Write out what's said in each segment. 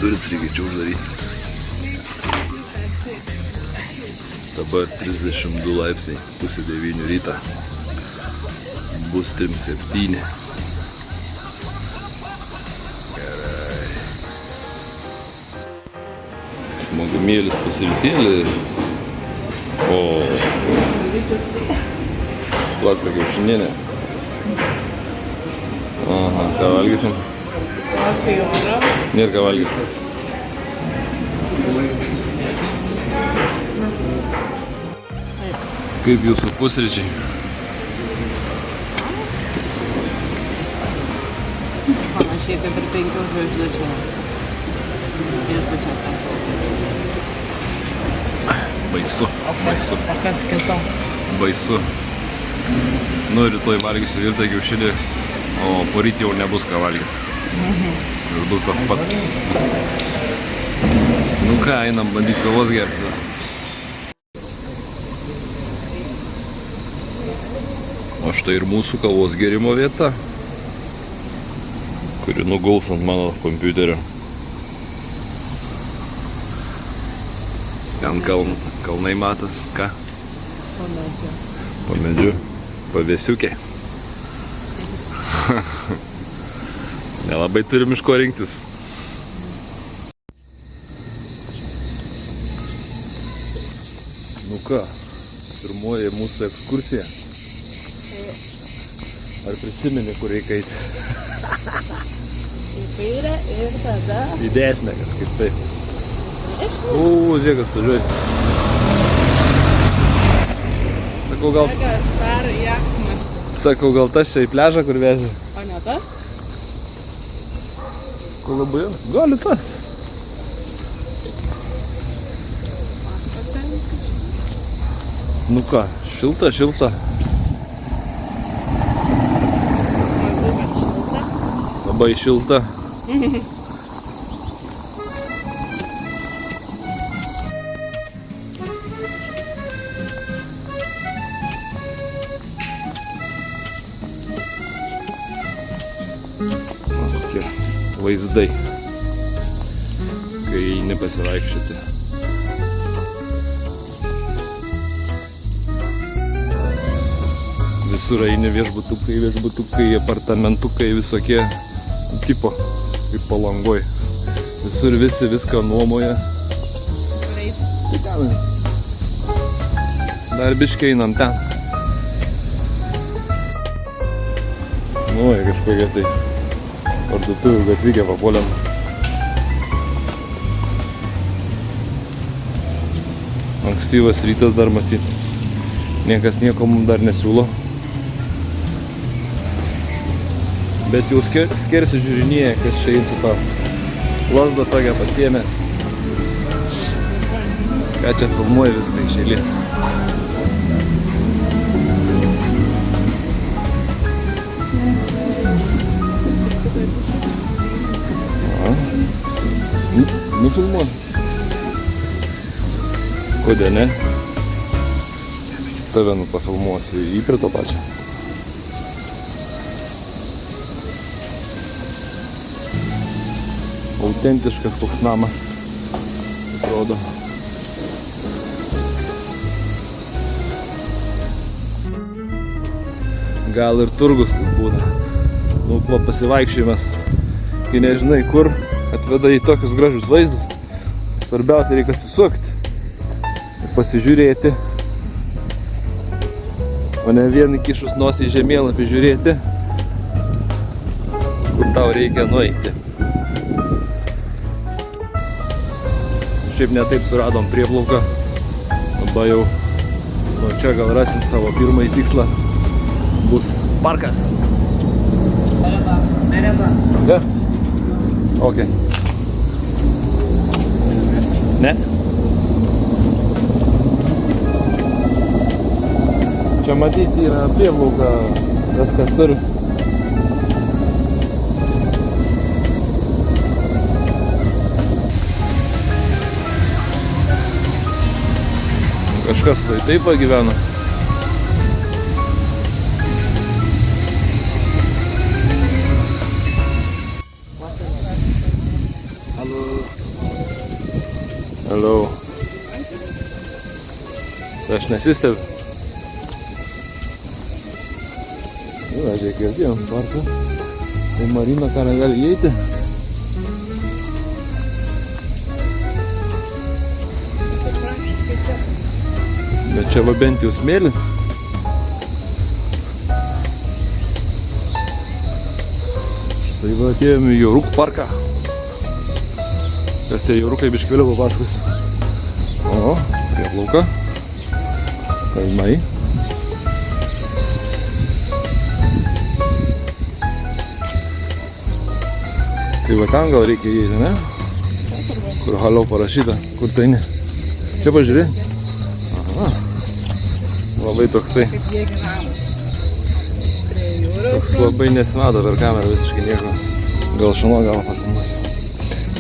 Duris reikia čia uždaryti. Dabar 32 laipsniai, pusė 9 rytą. Bus 37. Gerai. Smagumėlis pusrytėlį. O. Plakra kiaušinienė. Aha, ką valgysim? Nėra ką valgysim. Kaip jūsų pusryčiai? Panašiai kaip ir 5 žvaigždučių. Baisu. Baisu. O kas kito? Baisu. Nu, rytoj valgysiu virtą kiaušinį, o poryt jau nebus ką valgyti. Ir bus tas pats. Nu ką, einam bandyti kavos gerti. O štai ir mūsų kavos gerimo vieta, kuri nuguls ant mano kompiuterio. Ten kalnai matas, ką? Po medžiu. Pavėsiukė. Nelabai turim iš ko rinktis. Nu ką, pirmoji mūsų ekskursija. Ar prisimeni, kur reikia eiti? Į kairę ir tada... Į dešinę kažkaip taip. Žiūrėk, važiuoji. Sakau, gal tas čia į pliažą, kur vežė? O ne tas? Kur labai jau? Gali tas. Nu ką, šilta, šilta. Labai šilta. Vaizdai, kai eini pasivaikščioti. Visur eini viešbutukai, apartamentukai, visokie tipo, kaip Palangoj. Visur visi viską nuomoja. Dar biškai einam ten. Nu, kažkokia tai parduotuvių gatvykė papuolėm. Ankstyvas rytas dar matyti. Niekas nieko mums dar nesiūlo. Bet jau skersi žiūrinėje, kas čia eins su tą lasdą tokią pasiėmė. Ką čia filmuoja viską iš eilės. Nufilmuoju. Kodėl ne? Tave pafilmuosiu į prie to pačią. Autentiškas toks namas atrodo. Gal ir turgus būna. Nu, pasivaikščiojimas, kai nežinai kur, atveda į tokius gražius vaizdus. Svarbiausia reikia atsisukti ir pasižiūrėti, o ne vien įkišus nosį į žemėlapį žiūrėti, kur tau reikia nueiti. Šiaip netaip suradom prieplauką, arba jau nuo čia gal rasim savo pirmąjį tikslą. Bus parkas. Ja? Ok. Ne? Čia matyti yra prieplauka, viskas turi. Kažkas tai taip pagyvena. aš nesistebiu. Žiūrėk, girdėjom parką. Tai Marina ką negali įeiti. Bet čia va bent jau smėlis. Tai va atėjome į Jorukų parką. Kas tie Jorukai biškį vėliau papasakosiu. O, prieplauka. Kalnai. Tai va ten gal reikia įeiti, ne? Kur halau parašyta, kur tai ne. Čia pažiūrė. Aha. Labai toksai. Kaip jie gyvena. Prie jūros. Toks labai nesimato per kamerą visiškai nieko. Gal šano gal pasimuosiu.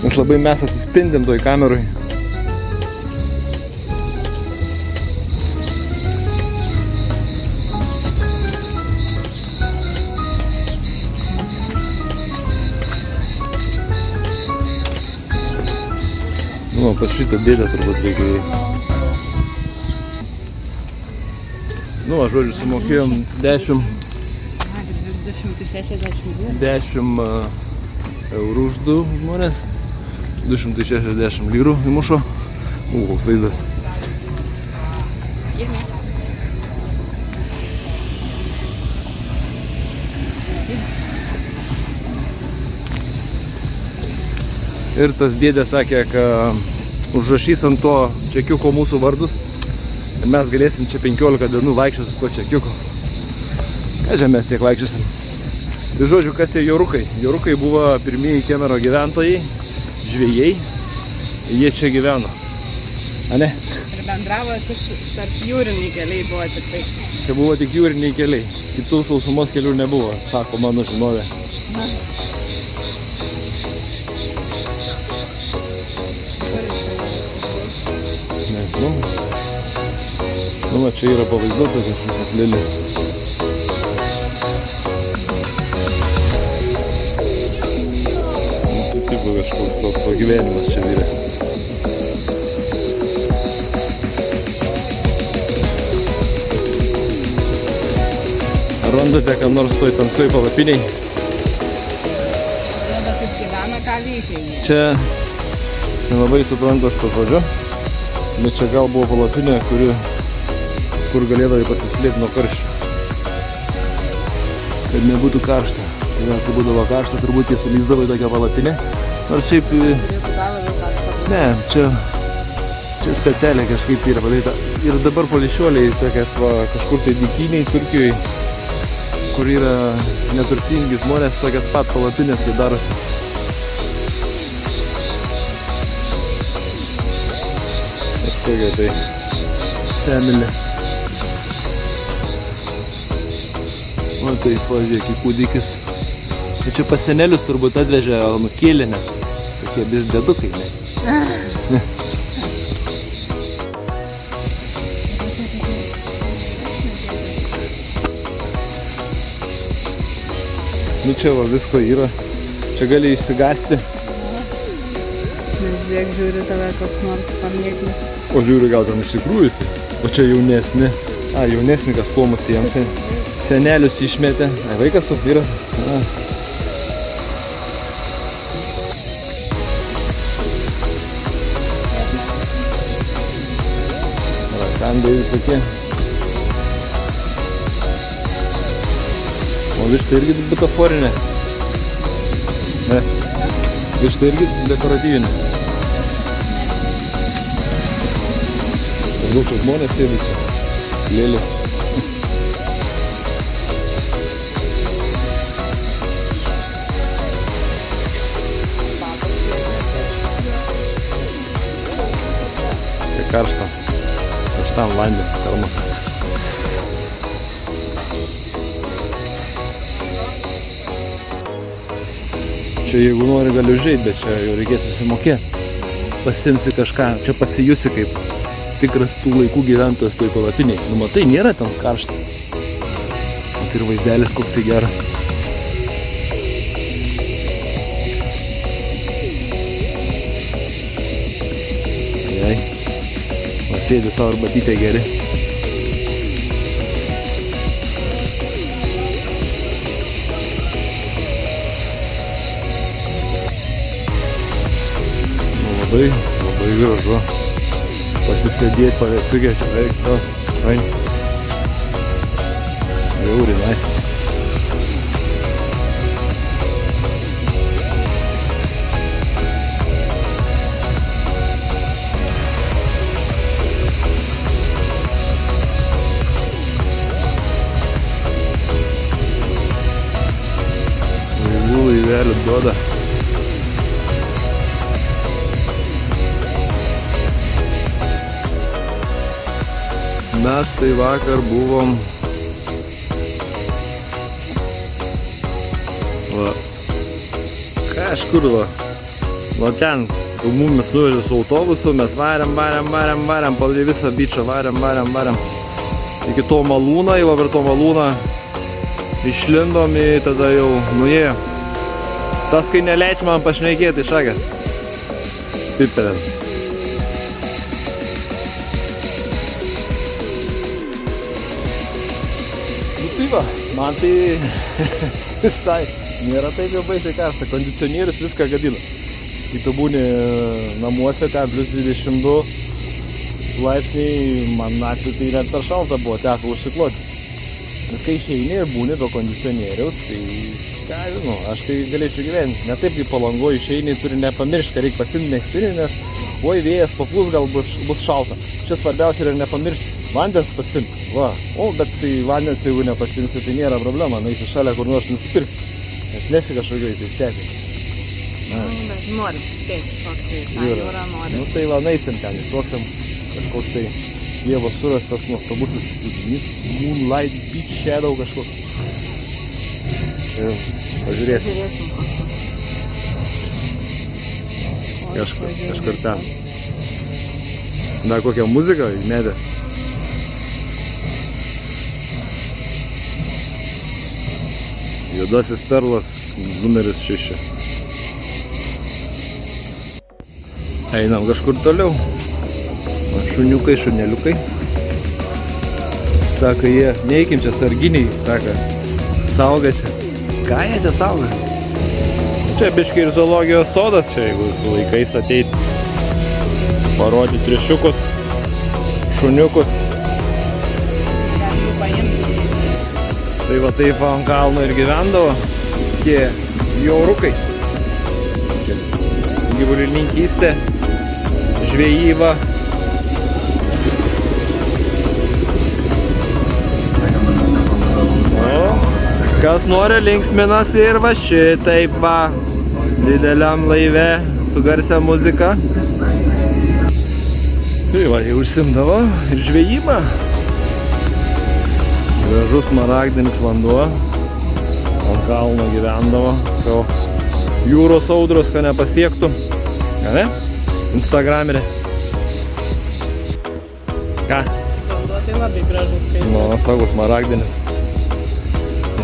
Nes labai mes atsispindim toj kameroj. Nu, pas šitą dėdę turbūt reikia įeiti. Nu, aš žodžiu, sumokėjom 10 eurų už du žmonės. 260 lyrų įmušo. Koks vaizdas. Ir tas dėdė sakė, kad užrašys ant to čekiuko mūsų vardus. Ir mes galėsim čia 15 dienų vaikščioti su to čekiuku. Ką čia mes tiek vaikščiosim? Tai žodžiu, kas tie Jorukai? Jorukai buvo pirmieji Kemero gyventojai, žvejai. Jie čia gyveno. A ne? Ir bendravo tik tarp jūriniai keliai buvo tik tai. Čia buvo tik jūriniai keliai. Kitų sausumos kelių nebuvo, sako mano žinovė. Nežinau. Nu, va, čia yra pavaizduota kažkokios lėlės. Tipo kažkoks toks pagyvenimas čia vyrė. Randate, ką nors toj tamsioj palapiniai? Rodo, kaip gyvena, ką veikia jie. Čia nelabai suprantu aš to žodžio, bet čia gal buvo palapinė, kur galėdavai pasislėpti nuo karščio. Kad nebūtų karšta. Kai būdavo karšta, turbūt jie sulyzdavo į tokią palapinę. Nors šiaip... Ne, čia specialiai kažkaip yra padaryta. Ir dabar polišiuoliai tokias va, kažkur tai dykiniai Turkijoje, kur yra neturtingi žmonės, tokias pat palapinės tai darosi. Kažkokia tai semilė. O tai pažiūrėk, į kūdikis. Čia pas senelius turbūt atvežė nukėlinę. Tokie dedukai, ne? Nu čia va visko yra. Čia gali išsigąsti. Žiūrėk, žiūri tave koks nors pamėgnis. O žiūri gal tam iš tikrųjų. O čia jaunesni. Jaunesni kas pomus jiems. Senelius išmetė. Vaikas toks yra. Rakandai visokie. O višta irgi butaforinė. Ne. Višta irgi dekoratyvinė. Daug čia žmonės sėdi čia. Lėlės. Tai karšta. Karštam vandeniu kalmas. Čia jeigu nori gali užeit, bet čia jau reikės susimokėti. Pasimsi kažką, čia pasijusi kaip tikras tų laikų gyventojas toj palapiniai. Nu matai, nėra ten karšta. Ir vaizdelis koks tai geras. Jei. O sėdi savo arbatytę geri. labai gražu. Pasisėdėti pavėsiukė čia veik, to, fain. Really nice. Laivelį duoda. Mes tai vakar buvom kažkur va ten mumis nuvežė su autobusu, mes varėm palai visą bičą, varėm iki to malūną, jau per to malūną išlindom į tada jau nuėjo. Tas, kai neleidžia man pašnekėti šakės. Piperės. Nu tai va, man tai visai nėra taip jau baisiai karšta. Kondicionierius viską gadina. Kai tu būni namuose, ten plus 22 laipsniai, man naktį tai net per šalta buvo, teko užsikloti. Bet kai išeini ir būni to kondicionieriaus, tai ką žinau, aš tai galėčiau gyventi. Ne taip kaip Palangoje išeini, turi nepamiršti, kad reikia pasimti megztinį, nes oi vėjas paplūs, gal bus šalta. Čia svarbiausia yra nepamiršti vandens pasimti. Va, bet tai vandens jeigu nepasimsi, tai nėra problema, nueisi šalia kur nors nusipirkti. Nes nesi kažkokiai tai stėti. Bet nori stėti šokti, tą jūrą nori. Nu tai va, neisim ten, iššoksim kažkoks tai Dievo surastas nuostabusis slidinys, Moonlight Beach Shadow kažkoks. Pažiūrėsim. Kažkur ten. Dar kokią muziką įmedė. Juodasis perlas numeris 6. Einam kažkur toliau. Šuniukai, šuneliukai. Sako jie, neikim čia sarginiai, sako, sauga čia. Ką jie čia sauga? Čia biškai ir zoologijos sodas, čia jeigu su laikais ateit, parodyti triušiukus, šuniukus. Tai va taip ant kalno ir gyvendavo tie jaurukai. Gyvulininkystė, žvejyba. Kas nori linksminasi ir va šitaip va, dideliam laive su garsia muzika. Tai va, jau užsimdavo ir žvejybą. Gražus smaragdinis vanduo, ant kalno gyvendavo, ko jūros audros, ką nepasiektų. Ką ne? Instagramerė. Ką? Vanduo tai labai gražus. Nu, sako smaragdinis.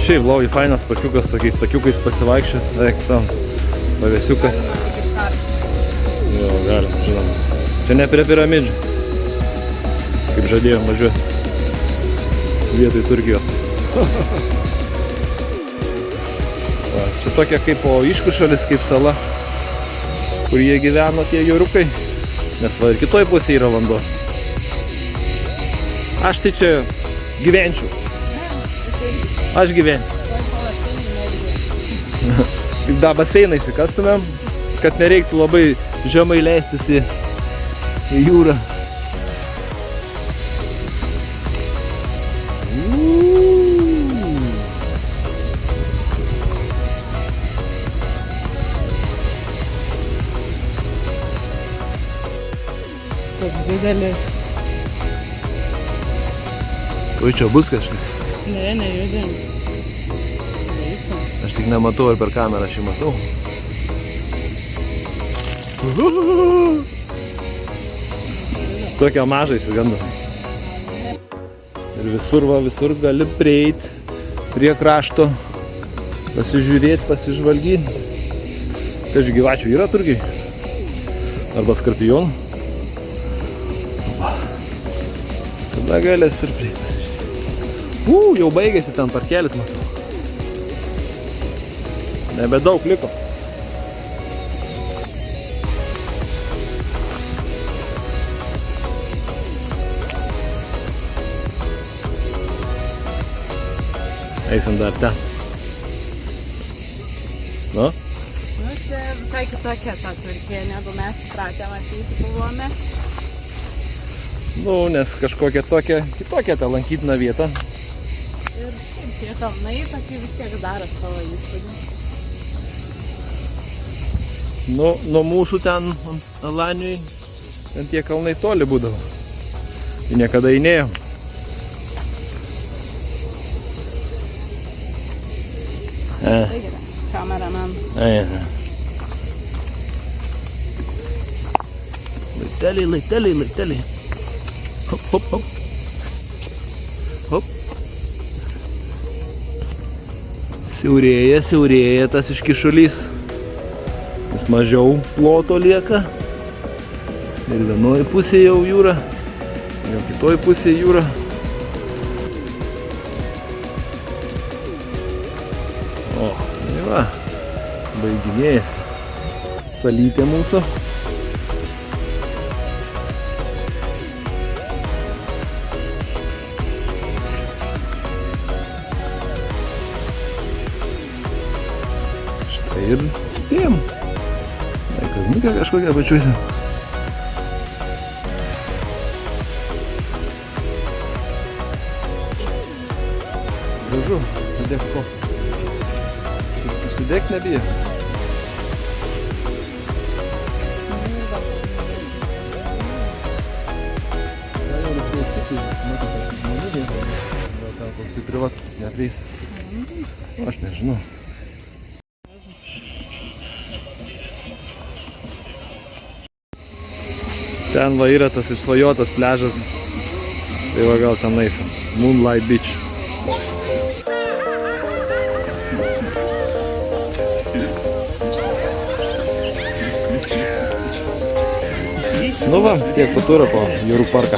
Šiaip labai fainas pakiukas, tokiais pakiukais pasivaikščiot, sam, pavėsiukas. Jo, galim, žinom. Čia ne prie piramidžių, kaip žadėjom važiuoti, vietoj Turkijos. Va, čia tokia kaip po iškušalis, kaip sala, kur jie gyveno tie jūrukai, nes va ir kitoj pusėje yra vanduo. Aš tai čia gyvenčiau. Aš gyvenčiau. Da baseiną įsikastumėm, kad nereiktų labai žemai leistis į jūrą. Toks didelis. Oi, čia bus kažkas. Ne, nejudėm. Aš tik nematau, ar per kamerą aš jį matau. Tokia mažai įsigando. Ir visur gali prieiti prie krašto, pasižiūrėti, pasižvalgyti. Kažkai gyvačių yra Turkijai? Arba skorpionų? Tada galės ir prieiti. Jau baigėsi ten parkelis, matau. Nebedaug liko. Eisim dar ten. Nu? Nu, čia visai kitokia ta Turkija, negu mes pratę matyti buvome. Nu, nes kažkokia kitokia ta lankytina vieta. Ir tie kalnai tokie vis tiek daro savo įspūdį. Nu, nuo mūsų ten Alaniui, ten tie kalnai toli būdavo. Ir niekada įnėjom. Tai gerai, kameraman. Laiteliai. Hop. Hop. Siaurėja tas iškišulys. Vis mažiau ploto lieka. Ir vienoje pusėje jau jūra, jau kitoje pusėje jūra. O, tai va, baiginėjasi salytė mūsų. Štai ir tiem. Kalniukę kažkokią pačiuosi. Gražu, padėk ko. Užsidėk nebijo. Gal ten koks privatus neateis. Aš nežinau. Ten va yra tas išsvajotas pliažas. Tai va gal ten eisim. Moonlight Beach. Nu va, tiek patūro po jūrų parką.